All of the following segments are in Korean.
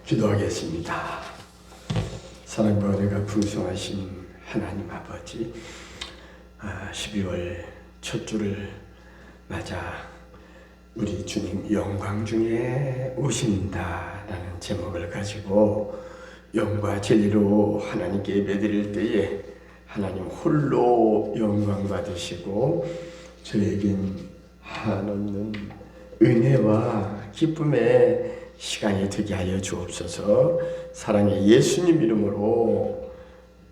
기도하겠습니다. 사랑과 은혜가 풍성하신 하나님 아버지, 12월 첫 주를 맞아 우리 주님 영광 중에 오신다라는 제목을 가지고 영과 진리로 하나님께 예배드릴 때에 하나님 홀로 영광 받으시고 저에겐 한없는 은혜와 기쁨의 시간이 되게 하여 주옵소서. 사랑의 예수님 이름으로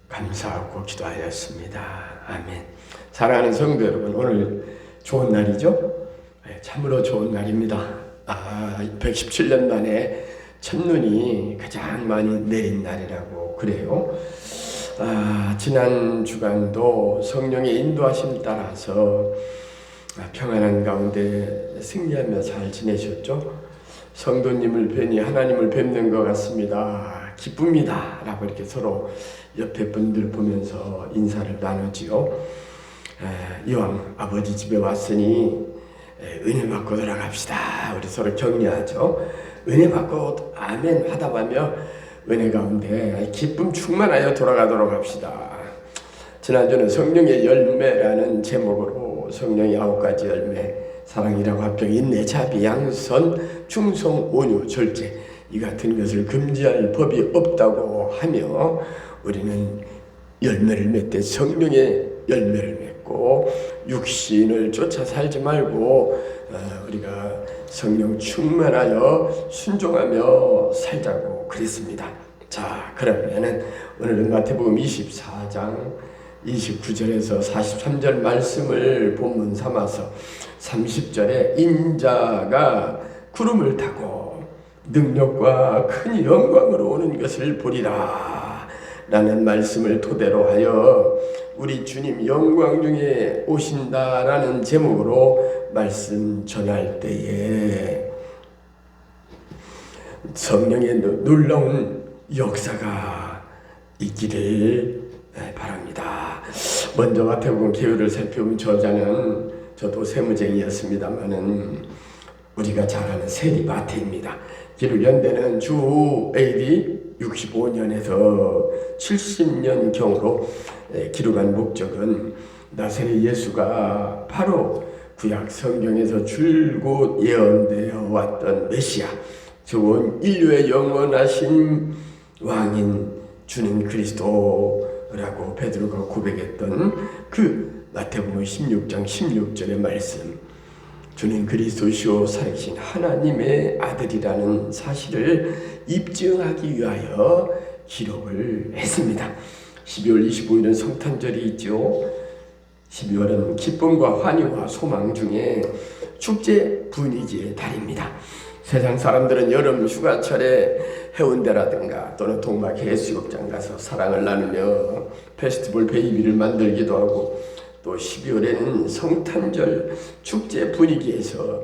감사하고 기도하였습니다. 아멘. 사랑하는 성도 여러분, 오늘 좋은 날이죠? 참으로 좋은 날입니다. 117년 만에 첫눈이 가장 많이 내린 날이라고 그래요. 지난 주간도 성령의 인도하심 따라서 평안한 가운데 승리하며 잘 지내셨죠? 성도님을 뵈니 하나님을 뵙는 것 같습니다. 기쁩니다. 라고 이렇게 서로 옆에 분들 보면서 인사를 나누지요. 이왕 아버지 집에 왔으니 은혜 받고 돌아갑시다. 우리 서로 격려하죠. 은혜 받고 아멘 하다 보면 은혜 가운데 기쁨 충만하여 돌아가도록 합시다. 지난주는 성령의 열매라는 제목으로 성령의 9가지 열매, 사랑이라고 합격, 인내, 자비, 양선, 충성, 온유, 절제, 이 같은 것을 금지할 법이 없다고 하며 우리는 열매를 맺되 성령의 열매를 맺고 육신을 쫓아 살지 말고 우리가 성령 충만하여 순종하며 살자고 그랬습니다. 자, 그러면은 오늘은 마태복음 24장 29절에서 43절 말씀을 본문 삼아서 30절에 인자가 구름을 타고 능력과 큰 영광으로 오는 것을 보리라 라는 말씀을 토대로 하여 우리 주님 영광 중에 오신다라는 제목으로 말씀 전할 때에 성령의 놀라운 역사가 있기를 바랍니다. 먼저 마태복음 개요를 살펴본 저자는 저도 세무쟁이였습니다만은 우리가 잘 아는 세리 마태입니다. 기록 연대는 주 AD 65년에서 70년 경으로 기록한 목적은 나사렛 예수가 바로 구약 성경에서 줄곧 예언되어 왔던 메시아, 즉 인류의 영원하신 왕인 주는 그리스도라고 베드로가 고백했던 그 마태복음 16장 16절의 말씀, 주는 그리스도시요 살아계신 하나님의 아들이라는 사실을 입증하기 위하여 기록을 했습니다. 12월 25일은 성탄절이 있죠. 12월은 기쁨과 환희와 소망 중에 축제 분위기의 달입니다. 세상 사람들은 여름 휴가철에 해운대라든가 또는 동막 해수욕장 가서 사랑을 나누며 페스티벌 베이비를 만들기도 하고, 또 12월에는 성탄절 축제 분위기에서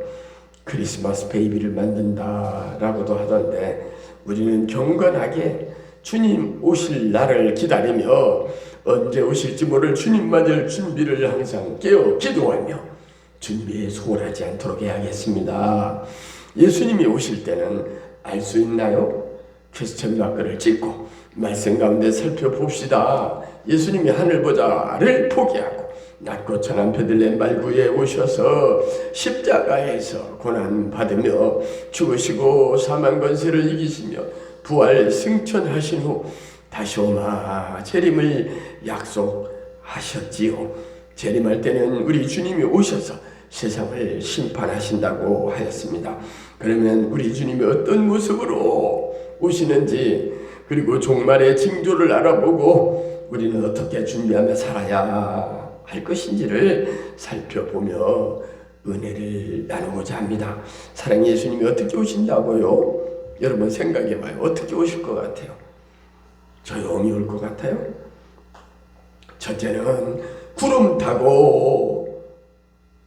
크리스마스 베이비를 만든다라고도 하던데, 우리는 경건하게 주님 오실 날을 기다리며 언제 오실지 모를 주님 맞을 준비를 항상 깨어 기도하며 준비에 소홀하지 않도록 해야겠습니다. 예수님이 오실 때는 알 수 있나요? 퀘스천 마크를 찍고 말씀 가운데 살펴봅시다. 예수님이 하늘보좌를 포기하고 낮고 천한 베들레헴 말구에 오셔서 십자가에서 고난받으며 죽으시고 사망 권세를 이기시며 부활 승천하신 후 다시 오마 재림을 약속하셨지요. 재림할 때는 우리 주님이 오셔서 세상을 심판하신다고 하였습니다. 그러면 우리 주님이 어떤 모습으로 오시는지, 그리고 종말의 징조를 알아보고 우리는 어떻게 준비하며 살아야 할 것인지를 살펴보며 은혜를 나누고자 합니다. 사랑의 예수님이 어떻게 오신다고요? 여러분 생각해봐요. 어떻게 오실 것 같아요? 조용히 올 것 같아요? 첫째는 구름 타고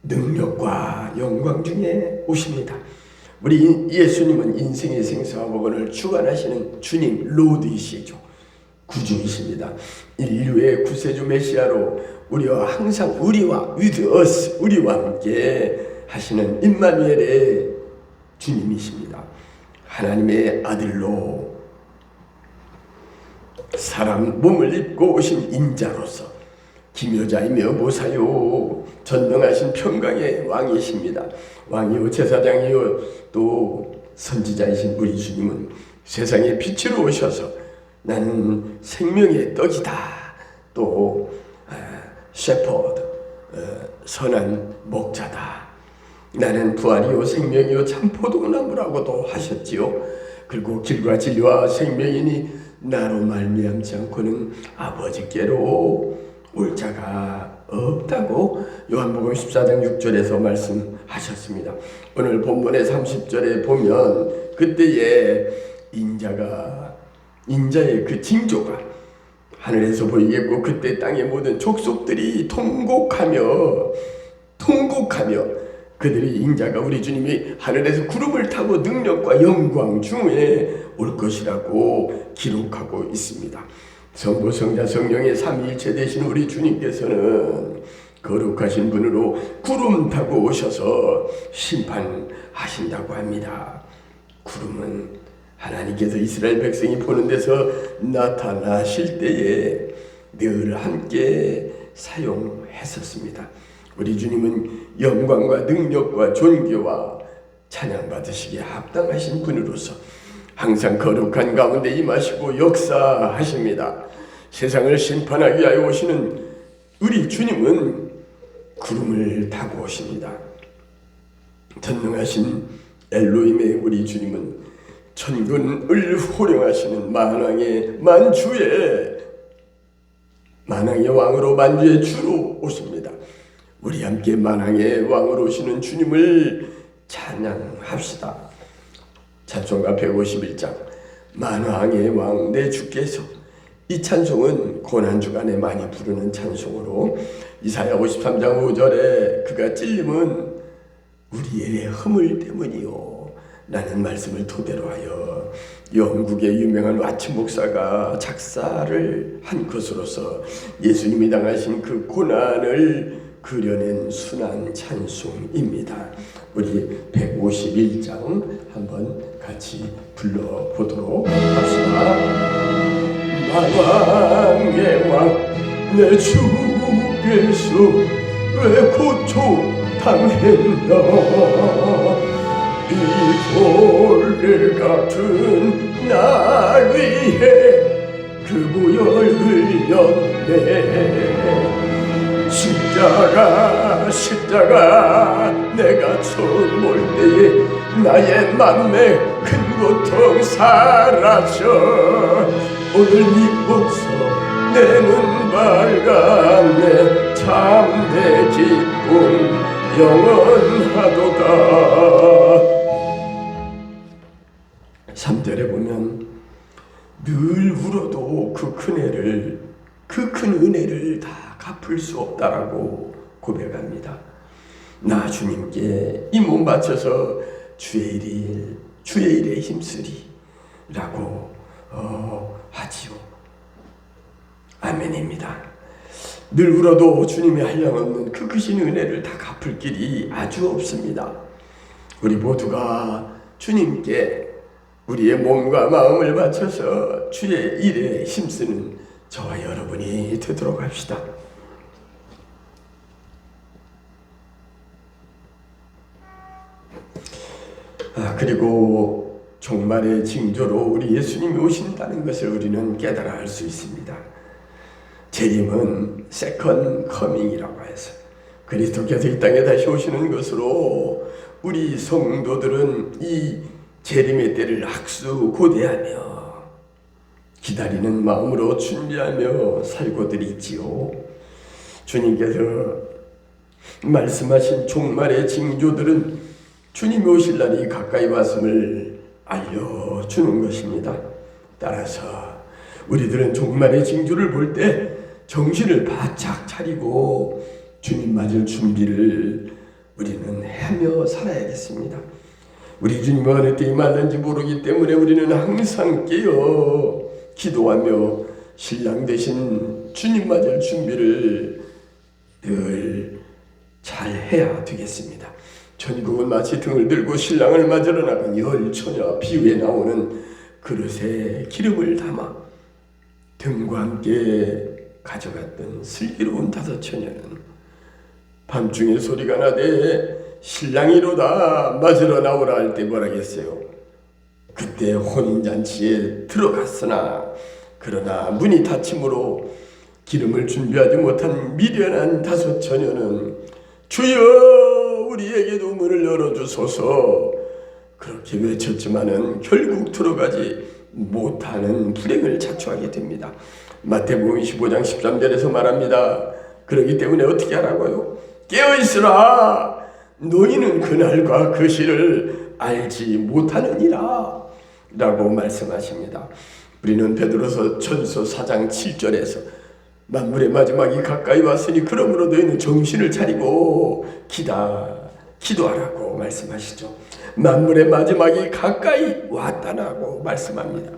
능력과 영광 중에 오십니다. 우리 예수님은 인생의 생사와 복원을 주관하시는 주님 로드이시죠. 구주이십니다. 인류의 구세주 메시아로 우리와 항상 우리와 with us, 우리와 함께 하시는 임마누엘의 주님이십니다. 하나님의 아들로 사람 몸을 입고 오신 인자로서 기묘자이며 모사요 전능하신 평강의 왕이십니다. 왕이요 제사장이요 또 선지자이신 우리 주님은 세상의 빛으로 오셔서 나는 생명의 떡이다. 또 셰퍼드 선한 목자다. 나는 부활이요 생명이요 참 포도나무라고도 하셨지요. 그리고 길과 진리와 생명이니 나로 말미암지 않고는 아버지께로 올 자가 없다고 요한복음 14장 6절에서 말씀하셨습니다. 오늘 본문의 30절에 보면 그때에 인자의 그 징조가 하늘에서 보이겠고 그때 땅의 모든 족속들이 통곡하며 그들이 인자가 우리 주님이 하늘에서 구름을 타고 능력과 영광 중에 올 것이라고 기록하고 있습니다. 성부 성자 성령의 삼위일체 되신 우리 주님께서는 거룩하신 분으로 구름 타고 오셔서 심판하신다고 합니다. 구름은 하나님께서 이스라엘 백성이 보는 데서 나타나실 때에 늘 함께 사용했었습니다. 우리 주님은 영광과 능력과 존귀와 찬양받으시기에 합당하신 분으로서 항상 거룩한 가운데 임하시고 역사하십니다. 세상을 심판하기 위하여 오시는 우리 주님은 구름을 타고 오십니다. 전능하신 엘로힘의 우리 주님은 천군을 호령하시는 만왕의 왕으로 만주의 주로 오십니다. 우리 함께 만왕의 왕으로 오시는 주님을 찬양합시다. 찬송가 151장 만왕의 왕 내 주께서, 이 찬송은 고난주간에 많이 부르는 찬송으로 이사야 53장 5절에 그가 찔림은 우리의 허물 때문이요 라는 말씀을 토대로 하여 영국의 유명한 와츠 목사가 작사를 한 것으로서 예수님이 당하신 그 고난을 그려낸 순한 찬송입니다. 우리 151장 한번 같이 불러보도록 합시다. 만왕의 왕 내 주께서 왜 고초 당했나, 이 돌을 같은 날 위해 그 보혈 흘렸네. 십자가 내가 처음 볼 때에 나의 맘에 큰 고통 사라져. 오늘 이곳서 내 눈 밝았네. 참내 기쁨 영원하도다. 3절에 보면 늘 울어도 그 큰 은혜를 다 갚을 수 없다라고 고백합니다. 나 주님께 이 몸 바쳐서 주의 일에 힘쓰리라고 하지요. 아멘입니다. 늘 울어도 주님의 한량없는 그 크신 은혜를 다 갚을 길이 아주 없습니다. 우리 모두가 주님께 우리의 몸과 마음을 바쳐서 주의 일에 힘쓰는 저와 여러분이 되도록 합시다. 그리고 종말의 징조로 우리 예수님이 오신다는 것을 우리는 깨달아 알 수 있습니다. 재림은 세컨 커밍이라고 해서 그리스도께서 이 땅에 다시 오시는 것으로 우리 성도들은 이 재림의 때를 학수고대하며 기다리는 마음으로 준비하며 살고들 있지요. 주님께서 말씀하신 종말의 징조들은 주님이 오실 날이 가까이 왔음을 알려주는 것입니다. 따라서 우리들은 종말의 징조를 볼 때 정신을 바짝 차리고 주님 맞을 준비를 우리는 하며 살아야겠습니다. 우리 주님이 어느 때 임하는지 모르기 때문에 우리는 항상 깨어 기도하며 신랑 되신 주님 맞을 준비를 늘 잘 해야 되겠습니다. 천국은 마치 등을 들고 신랑을 맞으러 나간 열 처녀 비유에 나오는 그릇에 기름을 담아 등과 함께 가져갔던 슬기로운 5처녀는 밤중에 소리가 나되 신랑이로다 맞으러 나오라 할 때 뭐라겠어요? 그때 혼인잔치에 들어갔으나 그러나 문이 닫힘으로 기름을 준비하지 못한 미련한 5처녀는 주여 우리에게도 문을 열어주소서 그렇게 외쳤지만은 결국 들어가지 못하는 불행을 자초하게 됩니다. 마태복음 25장 13절에서 말합니다. 그렇기 때문에 어떻게 하라고요? 깨어있으라 너희는 그날과 그 시를 알지 못하느니라 라고 말씀하십니다. 우리는 베드로서 전서 4장 7절에서 만물의 마지막이 가까이 왔으니 그러므로 너희는 정신을 차리고 기도하라고 말씀하시죠. 만물의 마지막이 가까이 왔다라고 말씀합니다.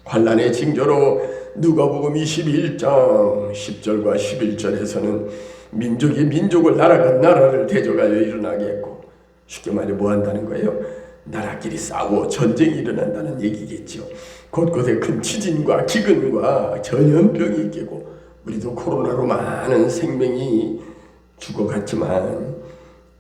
환난의 징조로 누가복음 21장 10절과 11절에서는 민족이 민족을 나라가 나라를 대적하여 일어나게 했고 쉽게 말해 뭐 한다는 거예요? 나라끼리 싸워 전쟁이 일어난다는 얘기겠죠. 곳곳에 큰 지진과 기근과 전염병이 끼고 우리도 코로나로 많은 생명이 죽어갔지만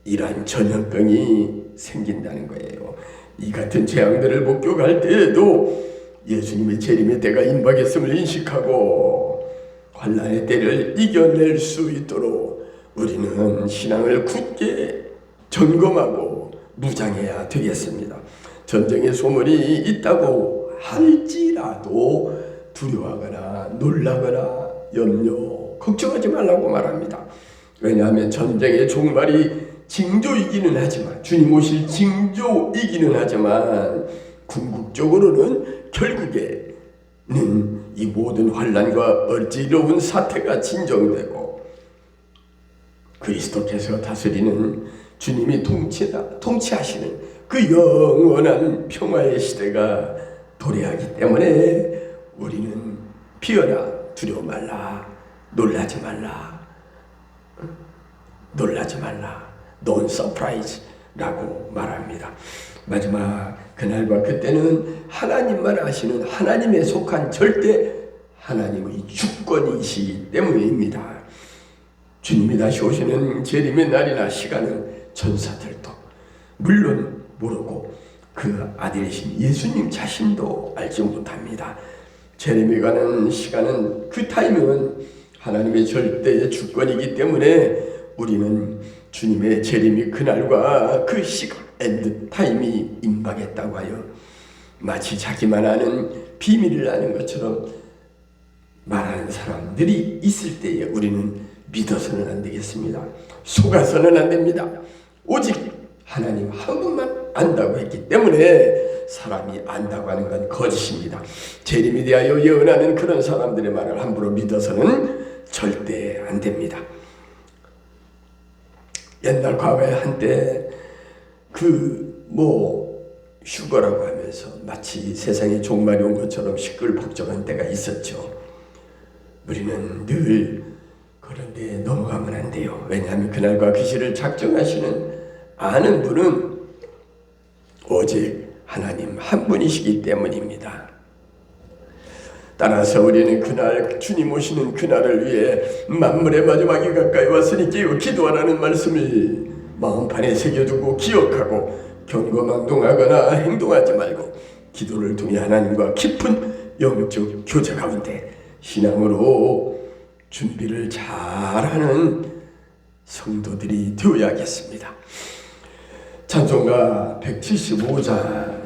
이러한 전염병이 생긴다는 거예요. 이 같은 재앙들을 목격할 때에도 예수님의 재림의 때가 임박했음을 인식하고 환난의 때를 이겨낼 수 있도록 우리는 신앙을 굳게 점검하고 무장해야 되겠습니다. 전쟁의 소문이 있다고 할지라도 두려워하거나 놀라거나 염려, 걱정하지 말라고 말합니다. 왜냐하면 전쟁의 종말이 징조이기는 하지만 주님 오실 징조이기는 하지만 궁극적으로는 결국에는 이 모든 환난과 어지러운 사태가 진정되고 그리스도께서 다스리는 주님이 통치하시는 그 영원한 평화의 시대가 도래하기 때문에 우리는 피어라 두려워 말라 놀라지 말라 Don't surprise 라고 말합니다. 마지막 그날과 그때는 하나님만 아시는 하나님에 속한 절대 하나님의 주권이시기 때문입니다. 주님이 다시 오시는 재림의 날이나 시간은 천사들도 물론 모르고 그 아들이신 예수님 자신도 알지 못합니다. 재림에 가는 시간은 그 타임은 하나님의 절대의 주권이기 때문에 우리는 주님의 재림이 그날과 그 시간 엔드 타임이 임박했다고 하여 마치 자기만 아는 비밀을 아는 것처럼 말하는 사람들이 있을 때에 우리는 믿어서는 안 되겠습니다. 속아서는 안 됩니다. 오직 하나님 한 분만 안다고 했기 때문에 사람이 안다고 하는 건 거짓입니다. 재림에 대하여 예언하는 그런 사람들의 말을 함부로 믿어서는 절대 안 됩니다. 옛날 과거에 한때 휴거라고 하면서 마치 세상에 종말이 온 것처럼 시끌벅적한 때가 있었죠. 우리는 늘 그런 데 넘어가면 안 돼요. 왜냐하면 그날과 그 시를 작정하시는 아는 분은 오직 하나님 한 분이시기 때문입니다. 따라서 우리는 그날 주님 오시는 그날을 위해 만물의 마지막이 가까이 왔으니 깨어 기도하라는 말씀을 마음판에 새겨두고 기억하고 경거망동하거나 행동하지 말고 기도를 통해 하나님과 깊은 영적 교제 가운데 신앙으로 준비를 잘하는 성도들이 되어야겠습니다. 찬송가 175장에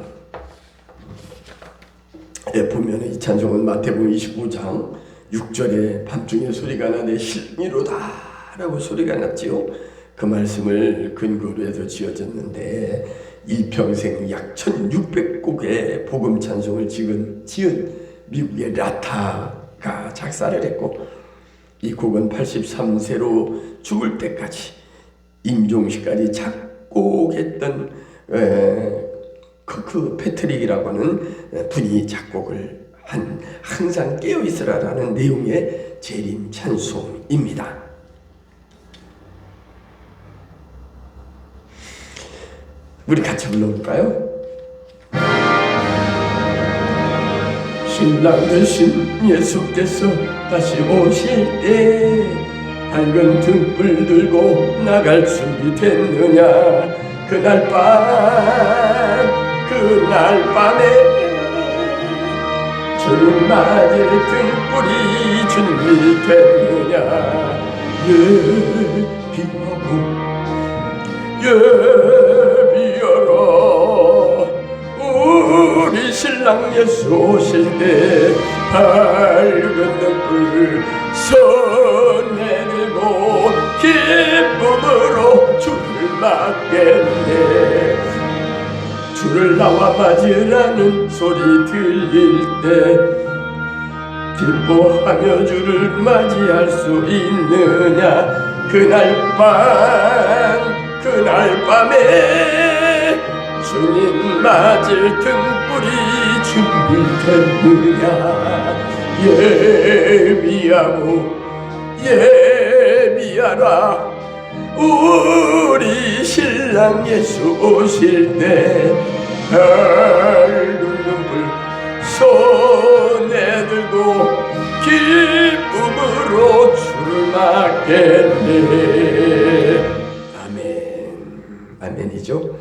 보면 이 찬송은 마태복음 25장 6절에 밤중에 소리가 나되 실미로다 라고 소리가 났지요. 그 말씀을 근거로 해서 지어졌는데 일평생 약 1600곡의 복음 찬송을 지은 미국의 라타가 작사를 했고 이 곡은 83세로 죽을 때까지 임종시까지 작곡했던 커크 패트릭이라고 하는 분이 작곡을 한 항상 깨어있으라라는 내용의 재림 찬송입니다. 우리 같이 불러볼까요? 신랑 되신 예수께서 다시 오실 때 밝은 등불 들고 나갈 준비 됐느냐. 그날 밤에 주님 맞을 등불이 준비됐느냐. 예비하라. 우리 신랑 예수 오실 때 밝은 등불 손에 들고 기쁨으로 주를 맞겠네. 주를 나와 맞으라는 소리 들릴 때 기뻐하며 주를 맞이할 수 있느냐. 그날 밤에 주님 맞을 등불이 준비됐느냐. 예비하라. 우리 신랑 예수 오실 때 밝은 등불 손에 들고 기쁨으로 주를 맞겠네. 아멘이죠.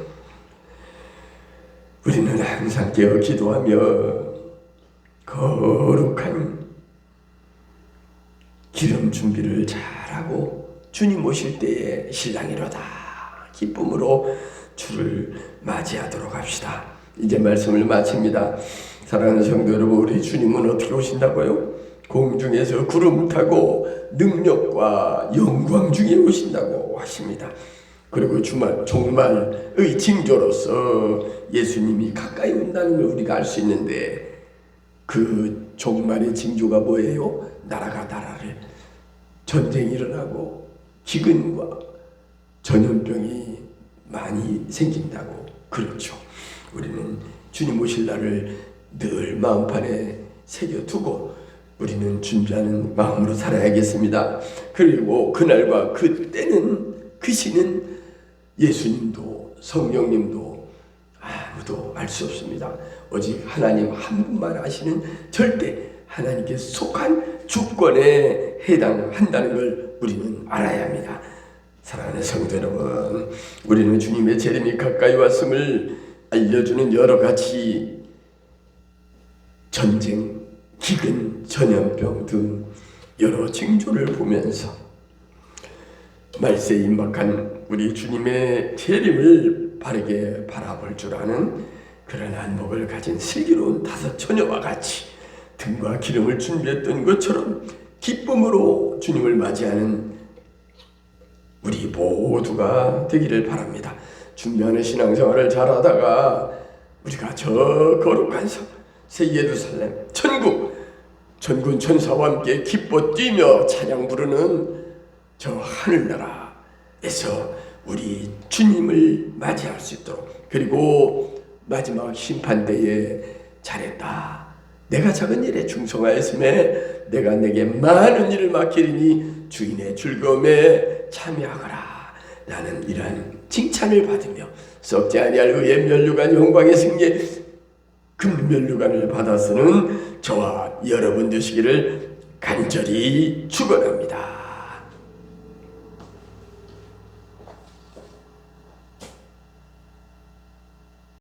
우리는 항상 깨어 기도하며 거룩한 기름 준비를 잘하고 주님 오실 때에 신랑이로다 기쁨으로 주를 맞이하도록 합시다. 이제 말씀을 마칩니다. 사랑하는 성도 여러분, 우리 주님은 어떻게 오신다고요? 공중에서 구름 타고 능력과 영광 중에 오신다고 하십니다. 그리고 종말의 징조로서 예수님이 가까이 온다는 걸 우리가 알 수 있는데, 그 종말의 징조가 뭐예요? 나라가 나라를, 전쟁이 일어나고 기근과 전염병이 많이 생긴다고. 그렇죠. 우리는 주님 오실 날을 늘 마음판에 새겨두고 우리는 준비하는 마음으로 살아야겠습니다. 그리고 그날과 그때는, 그 시는 예수님도 성령님도 아무도 알 수 없습니다. 오직 하나님 한 분만 아시는 절대 하나님께 속한 주권에 해당한다는 걸 우리는 알아야 합니다. 사랑하는 성도 여러분, 우리는 주님의 재림이 가까이 왔음을 알려주는 여러 가지 전쟁, 기근, 전염병 등 여러 징조를 보면서 말세에 임박한 우리 주님의 재림을 바르게 바라볼 줄 아는 그런 안목을 가진 슬기로운 5 처녀와 같이 등과 기름을 준비했던 것처럼 기쁨으로 주님을 맞이하는 우리 모두가 되기를 바랍니다. 준비하는 신앙생활을 잘하다가 우리가 저 거룩한 성, 새 예루살렘, 천국, 전군 천사와 함께 기뻐 뛰며 찬양 부르는 저 하늘나라에서 우리 주님을 맞이할 수 있도록, 그리고 마지막 심판대에 잘했다, 내가 작은 일에 충성하였음에 내가 내게 많은 일을 맡기리니 주인의 즐거움에 참여하거라 라는 이러한 칭찬을 받으며 썩지 아니할 의의 면류관 영광의 승리에 금면류관을 받아서는 저와 여러분 되시기를 간절히 축원합니다.